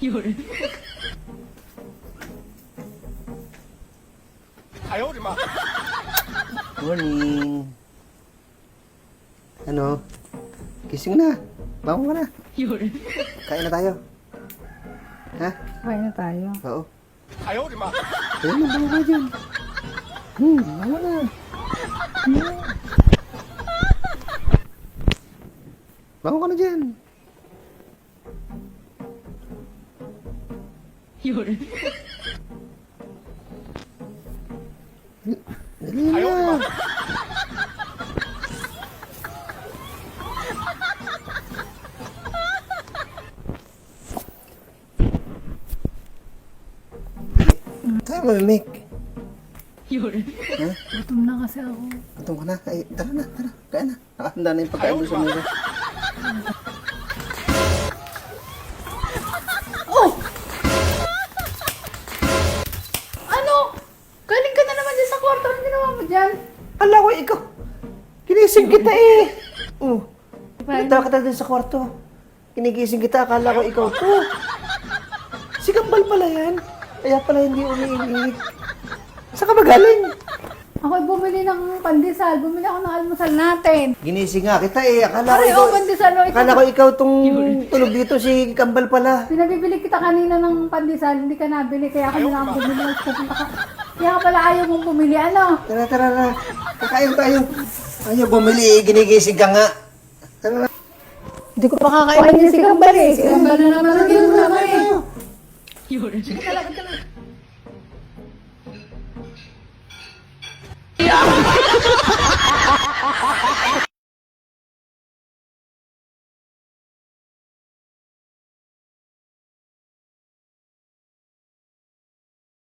有人，哎呦我的妈！ Morning. Ano? Gising na. Bangon ka na. 有人， Kain na tayo. Ha? Kain na tayo. Oo. 哎呦我的妈！ Ayun na, bangon ka dyan. Bangon na. Bangon ka na dyan. 有人， Dali 哎呦我的妈！ na. Tayo mamimik. 有人， Gutom na kasi ako. Gutom ka na. Ay, tara na, tara. Kaya na. Nakahanda na yung pagkain doon sa mesa. Oh! Ano? Galing ka na naman dyan sa kwarto. Ano ginawa mo dyan? Ala ko, ikaw. Kinising kita eh. Oh. Punta kita dun sa kwarto. Kinigising kita. Akala ko ikaw to. Si Kambal pala yan. Kaya pala hindi umiinit. Saan ka ba galing? Ako'y bumili ng pandesal. Bumili ako ng almusal natin. Ginising nga kita eh. Akala ko Aray, ikaw. oh, pandesal. Oh, Akala ko ikaw tong tulog dito si Kambal pala. Pinabibili kita kanina ng pandesal. Hindi ka nabili. Kaya ako na lang bumili. Pupunta ka. Kaya ka pala ayaw mong bumili. Ano? Tara, tara, tara. Kakain tayo. Ayaw bumili eh. Ginigising ka nga. Tara na. Hindi ko pa kakainin si Kambal eh. Si Kambal na naman ang ginagawa eh. 有人， Talaga